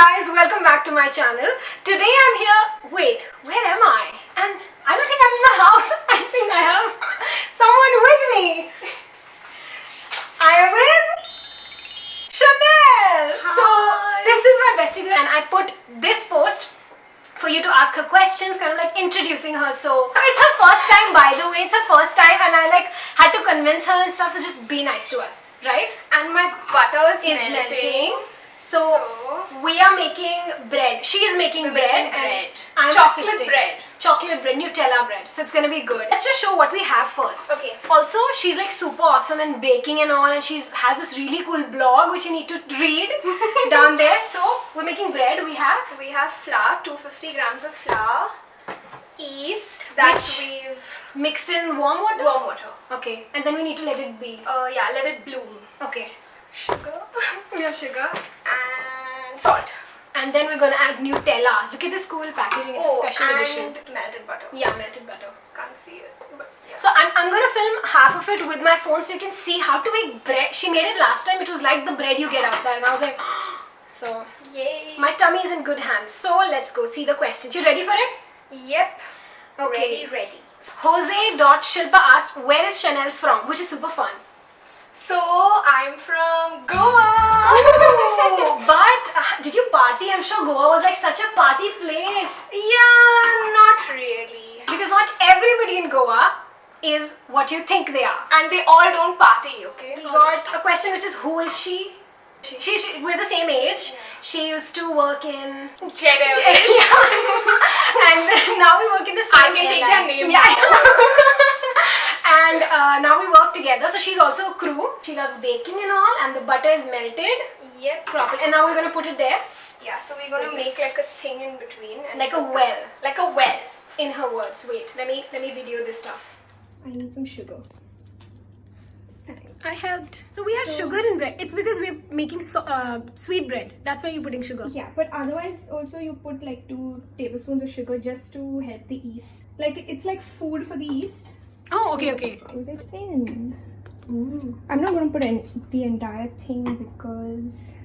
guys, welcome back to my channel. Today I'm here, wait, where am I? And I don't think I'm in my house. I think I have someone with me. I am with Chanel. Hi. So this is my bestie girl and I put this post for you to ask her questions, kind of like introducing her. So it's her first time, by the way, it's her first time and I like had to convince her and stuff, so just be nice to us, right? And my butter is Melting. So we are making bread. She is making bread and I'm chocolate assisting. bread. Chocolate bread, Nutella bread. So it's gonna be good. Let's just show what we have first. Okay. Also, she's like super awesome in baking and all, and she has this really cool blog which you need to read down there. So we're making bread. We have flour, 250 grams of flour, yeast that we've mixed in warm water. Warm water. Okay, and then we need to let it be. Yeah, let it bloom. Okay. Sugar. We have sugar And salt. and then we're gonna add Nutella. Look at this cool packaging. It's a special edition. And melted butter. Yeah, melted butter. Can't see it, but yeah. So I'm gonna film half of it with my phone so you can see how to make bread. She made it last time. It was like the bread you get outside, and I was like, so Yay. my tummy is in good hands. So let's go see the questions. You ready for it? Yep. Okay. Ready. Jose.Shilpa asked, where is Chanel from? Which is super fun. So I'm from Goa. Oh, but did you party? I'm sure Goa was like such a party place. Yeah, not really. Because not everybody in Goa is what you think they are. And they all don't party, okay? We got a question which is, who is she? We're the same age. Yeah. She used to work in Jet and now we work in the same I can take their name. Yeah. And now we work together. So she's also a crew. She loves baking and all, and the butter is melted. Yep. Properly. And now we're gonna put it there. Yeah. So we're gonna make like a thing in between. And like a well. Like a well. In her words. Wait. Let me video this stuff. I need some sugar. I helped. So we have sugar in bread. It's because we're making sweet bread. That's why you're putting sugar. Yeah, but otherwise also you put like 2 tablespoons of sugar just to help the yeast. Like it's like food for the yeast. Oh, okay. Put it in. Ooh. I'm not going to put the entire thing because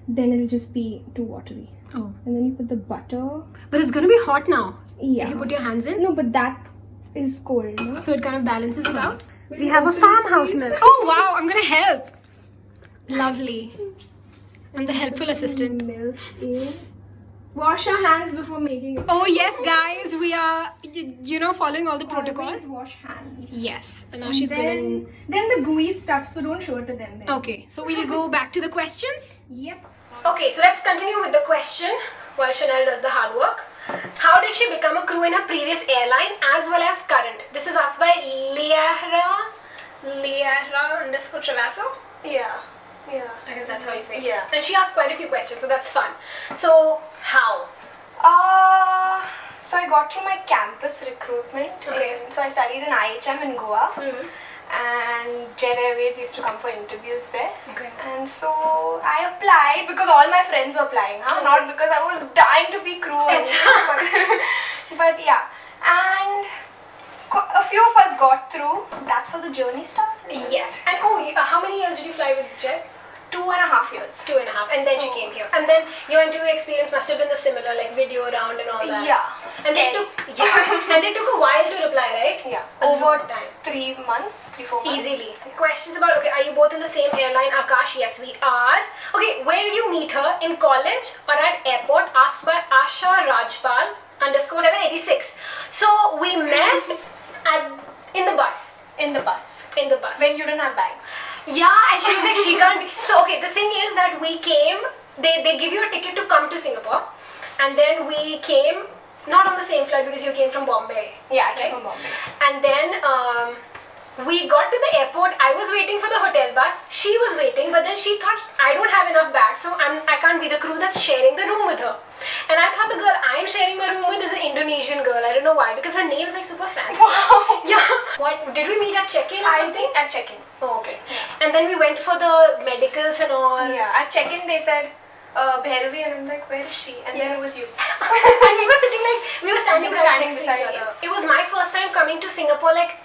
then it'll just be too watery. Oh. And then you put the butter. But it's gonna be hot now. Yeah. If you put your hands in. No, but that is cold. No? So it kind of balances it out. Will We you have a open it, farmhouse please? milk. Oh wow, I'm gonna help. Lovely. I'm the helpful assistant. Milk in. Wash your hands before making it. Oh yes, guys, we are you know following all the protocols. Always wash hands. Yes, and now And she's then the gooey stuff, so don't show it to them then. Okay, so we'll go back to the questions. Yep. Okay, so let's continue with the question while Chanel does the hard work. How did she become a crew in her previous airline as well as current? This is asked by Liara_Travasso. Yeah. I guess that's how you say it. Yeah. And she asked quite a few questions, so that's fun. So, how? So I got through my campus recruitment. Okay. So I studied in IHM in Goa. Mm-hmm. And Jet Airways used to come for interviews there. Okay. And so I applied because all my friends were applying, huh? Okay. Not because I was dying to be crew. But yeah. And a few of us got through. That's how the journey started. Yes. And how many years did you fly with Jet? 2.5 years. 2.5. And then she came here. And then your interview experience must have been the similar, like video round and all that. Yeah. And they took a while to reply, right? Yeah. Over time. 3 months, 3-4 months. Easily. Questions about, okay, are you both in the same airline? Akash, yes, we are. Okay, where did you meet her? In college or at airport? Asked by Asha Rajpal _786. So we met in the bus. In the bus. When you didn't have bags. Yeah, and she was like, she can't be. So, okay, the thing is that we came, they give you a ticket to come to Singapore. And then we came, not on the same flight because you came from Bombay. Yeah, I came from Bombay. And then we got to the airport. I was waiting for the hotel bus. She was waiting, but then she thought, I don't have enough bags, so I can't be the crew that's sharing the room with her. And I thought the girl I am sharing my room with is an Indonesian girl. I don't know why, because her name is like super fancy. Wow. Yeah. What? Did we meet at check-in or I something? think at check-in. Oh, okay. Yeah. And then we went for the medicals and all. Yeah, at check-in they said, Bhairavi, and I'm like, where is she? And then it was you. And we were sitting like, we were standing right next to each beside other. It was my first time coming to Singapore. Like,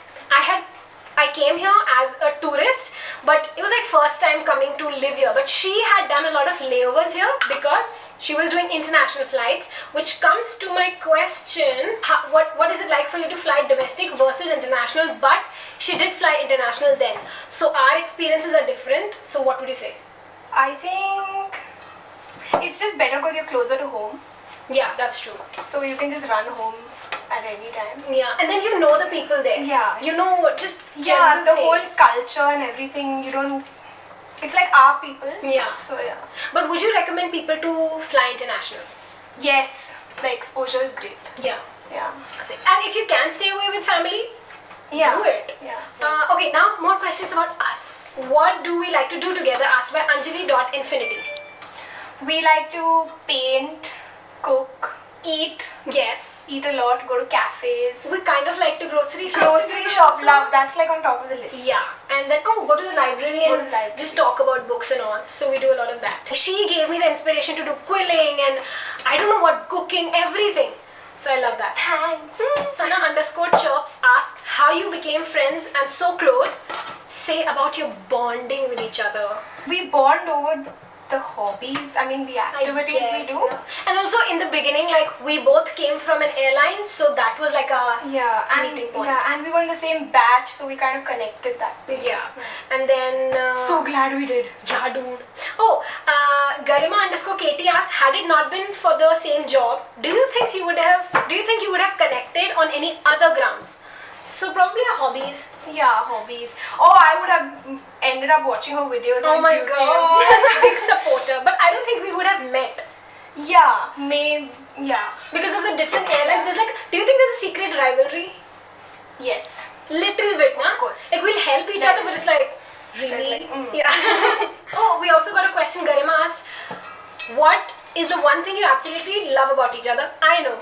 I came here as a tourist, but it was like first time coming to live here. But she had done a lot of layovers here because She was doing international flights, which comes to my question, what is it like for you to fly domestic versus international? But she did fly international then. So our experiences are different. So what would you say? I think it's just better because you're closer to home. Yeah, that's true. So you can just run home at any time. Yeah, and then you know the people there. Yeah. You know just Yeah, the whole things. culture and everything, you don't... It's like our people. Yeah. So yeah. But would you recommend people to fly international? Yes, the exposure is great. Yeah. Yeah. And if you can stay away with family, Yeah. do it. Yeah. Okay, now more questions about us. What do we like to do together? Asked by Anjali.infinity. We like to paint, cook, eat a lot, go to cafes. We kind of like to grocery shop. Grocery shop, love, that's like on top of the list. Yeah, and then go to the library Go to and the library. just talk about books and all. So we do a lot of that. She gave me the inspiration to do quilling and I don't know what, cooking, everything. So I love that. Thanks. Sana_chirps asked how you became friends and so close. Say about your bonding with each other. We bond over the hobbies, I mean the activities we do. Yeah. And also in the beginning, like we both came from an airline, so that was like a meeting point. Yeah, and we were in the same batch, so we kind of connected that. Yeah. And then So glad we did. yeah, dude. Oh, Garima_Katie asked, had it not been for the same job, do you think you would have connected on any other grounds? So probably our hobbies. Yeah, hobbies. Oh, I would have ended up watching her videos Oh on my YouTube. god, big supporter. But I don't think we would have met. Yeah, maybe. Yeah. Because of the different airlines, there's like, do you think there's a secret rivalry? Yes. Little bit, na? Of course. Like we'll help each other, but it's like, really? It's like, Yeah. Oh, we also got a question. Garima asked, what is the one thing you absolutely love about each other? I know.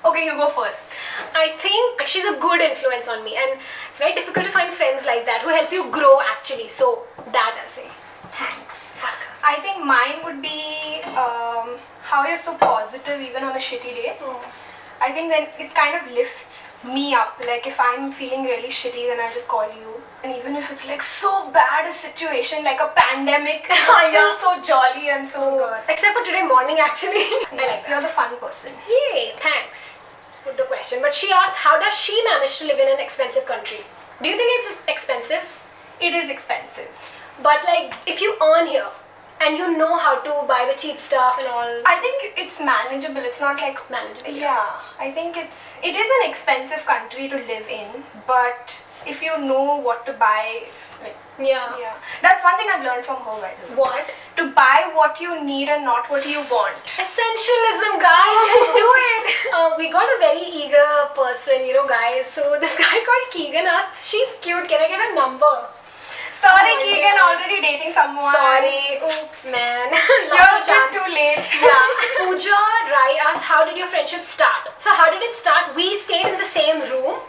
Okay, you go first. I think she's a good influence on me, and it's very difficult to find friends like that who help you grow actually. So that I'll say. Thanks. I think mine would be how you're so positive even on a shitty day. I think then it kind of lifts me up. Like if I'm feeling really shitty, then I just call you. And even if it's like so bad a situation, like a pandemic, you're still so jolly and so... Except for today morning actually. I like that. You're the fun person. Yay, thanks. Just put the question. But she asked, how does she manage to live in an expensive country? Do you think it's expensive? It is expensive. But like, if you earn here, and you know how to buy the cheap stuff and all. I think it's manageable. It's not like manageable. Yeah, I think it is an expensive country to live in, but if you know what to buy, like yeah, that's one thing I've learned from her. By the way. What? To buy what you need and not what you want. Essentialism, guys. Let's do it. We got a very eager person, guys. So this guy called Keegan asked, "She's cute. Can I get a number?" Sorry, Keegan, already dating someone. Sorry, oops, man. You're a bit too late. Yeah. Pooja Rai asked, how did your friendship start? So how did it start? We stayed in the same room.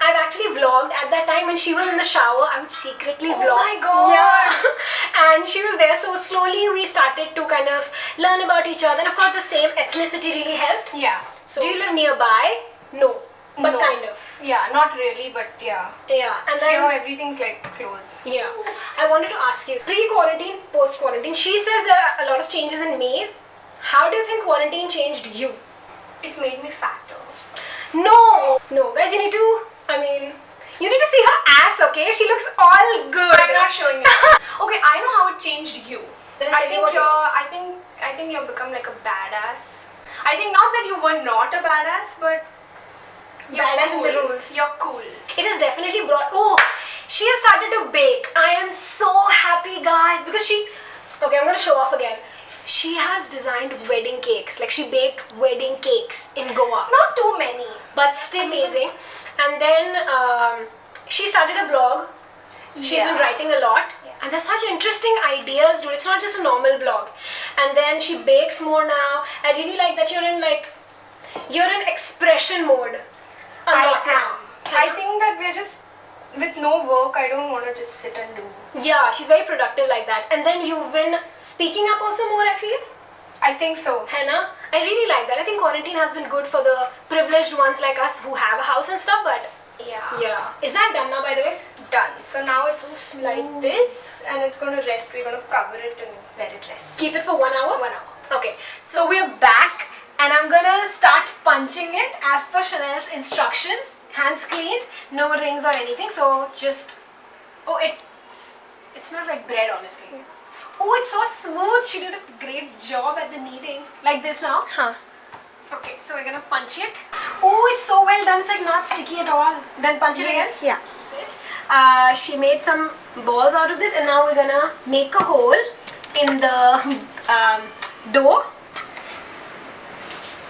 I've actually vlogged at that time when she was in the shower. I would secretly vlog. Oh my god. Yeah. And she was there. So slowly we started to kind of learn about each other. And of course the same ethnicity really helped. Yeah. So do you live nearby? No. But No. kind of. Yeah, not really, but yeah. Yeah. And then Here everything's like close. yeah. I wanted to ask you, pre-quarantine, post-quarantine, she says there are a lot of changes in me. How do you think quarantine changed you? It's made me fatter. No! No, guys, you need to see her ass, okay? She looks all good. I'm not showing you. Okay, I know how it changed you. Then I tell me think what I think you've become like a badass. I think not that you were not a badass, but you're badass cool. in the rules. You're cool. It has definitely brought... Oh, she has started to bake. I am so happy, guys, because okay, I'm going to show off again. She has designed wedding cakes. Like, she baked wedding cakes in Goa. Not too many. But still amazing. And then she started a blog. She's been writing a lot. Yeah. And there's such interesting ideas, dude. It's not just a normal blog. And then she bakes more now. I really like that you're in expression mode. A lot now. I think that we're just, with no work, I don't want to just sit and do. Yeah, she's very productive like that. And then you've been speaking up also more, I feel. I think so. Henna, I really like that. I think quarantine has been good for the privileged ones like us who have a house and stuff, but yeah. Is that done now, by the way? Done. So now it's So like smooth. this, and it's going to rest. We're going to cover it and let it rest. Keep it for 1 hour? 1 hour. Okay, so we're back and I'm gonna start punching it as per Chanel's instructions. Hands cleaned, no rings or anything. So just, oh, it smells like bread, honestly. Oh, it's so smooth. She did a great job at the kneading. Like this now. Huh. Okay, so we're gonna punch it. Oh, it's so well done. It's like not sticky at all. Then punch it again. Yeah. She made some balls out of this, and now we're gonna make a hole in the dough,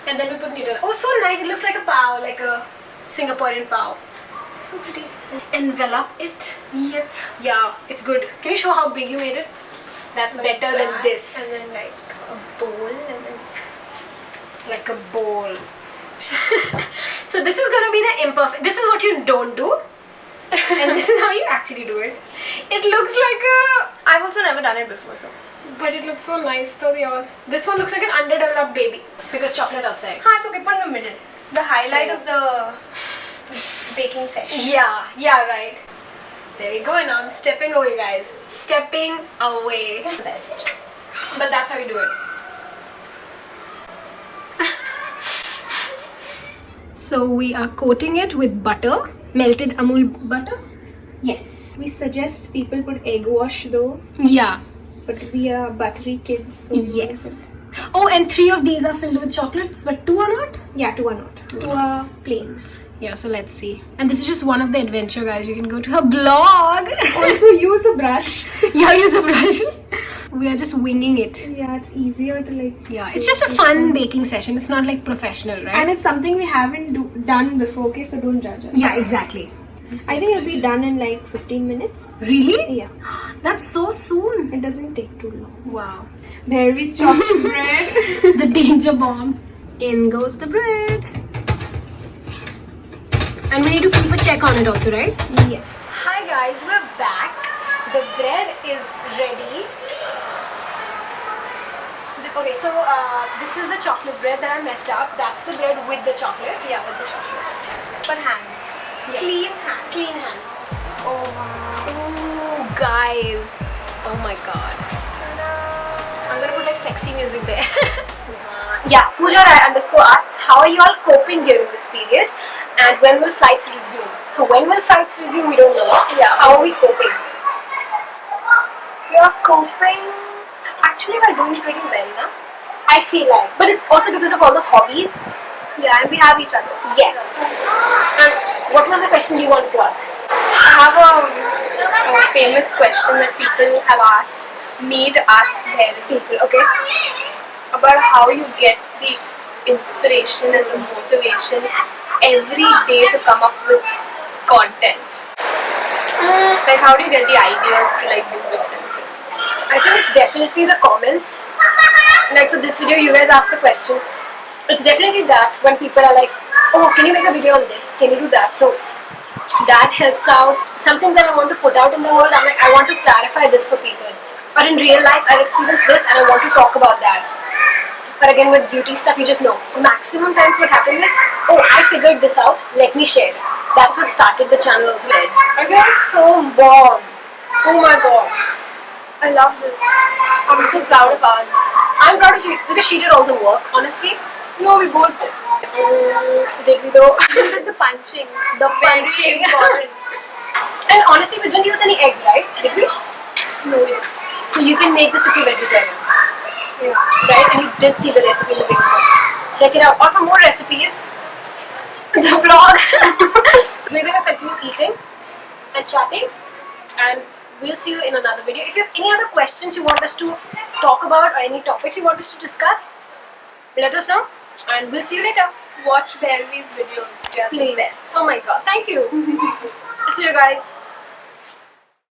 and then we put Nutella. Oh, so nice! It looks like a pav, like a Singaporean pav. So pretty. Envelop it. Yep. Yeah, it's good. Can you show how big you made it? That's like better than this. And then like a bowl, and then like a bowl. So this is gonna be the imperfect. This is what you don't do. And this is how you actually do it. It looks like a... I've also never done it before, so. But it looks so nice though, yours. This one looks like an underdeveloped baby because chocolate outside. It's okay, put in the middle. The highlight of the baking session. Yeah, right. There we go, and I'm stepping away, guys. Stepping away. Best. But that's how you do it. So we are coating it with butter. Melted Amul butter? Yes. We suggest people put egg wash though. Yeah. But we are buttery kids. So Yes. Oh, and 3 of these are filled with chocolates, but 2 are not? Yeah, 2 are not. 2 are plain. Yeah, so let's see. And this is just one of the adventure, guys. You can go to her blog. Also use a brush. Yeah, use a brush. We are just winging it. Yeah, it's easier to like... Yeah, it's just a fun baking session. It's not like professional, right? And it's something we haven't done before, okay? So don't judge us. Yeah, exactly. I think it'll be done in like 15 minutes. Really? Yeah. That's so soon. It doesn't take too long. Wow. Bhairavi's chocolate bread. The danger bomb. In goes the bread. And we need to keep a check on it also, right? Yeah. Hi guys, we're back. The bread is ready. Okay, so this is the chocolate bread that I messed up. That's the bread with the chocolate. Yeah, with the chocolate. But hands. Yes. Clean hands. Clean hands. Oh wow. Ooh, guys. Oh my god. I'm gonna put like sexy music there. Yeah, Pooja Rai _ asks, how are you all coping during this period? And when will flights resume? So when will flights resume? We don't know. Yeah. How are we coping? We are coping. Actually, we're doing pretty well now. I feel like. But it's also because of all the hobbies. Yeah, and we have each other. Yes. And what was the question you wanted to ask? I have a famous question that people have asked me to ask their people, okay? About how you get the inspiration and the motivation every day to come up with content. Like, how do you get the ideas to like do different things? I think it's definitely the comments. Like for this video, you guys ask the questions. It's definitely that when people are like, oh, can you make a video on this? Can you do that? So that helps out. Something that I want to put out in the world, I'm like, I want to clarify this for people. But in real life, I've experienced this and I want to talk about that. But again, with beauty stuff, you just know. Maximum times what happens is, oh, I figured this out, let me share it. That's what started the channel also. I feel so bomb. Oh my god. I love this. I'm so proud of us. I'm proud of you because she did all the work, honestly. No, we both did. Did we though? The punching. The Very punching. important. And honestly, we didn't use any eggs, right? Did we? No, we didn't. So you can make this if you're vegetarian. Yeah. Right? And you did see the recipe in the video, so check it out. Or for more recipes, the vlog. We're gonna continue eating and chatting, and we'll see you in another video. If you have any other questions you want us to talk about or any topics you want us to discuss, let us know, and we'll see you later. Watch Bhairavi's videos. They are the Please. best. Oh my god, thank you. See you guys.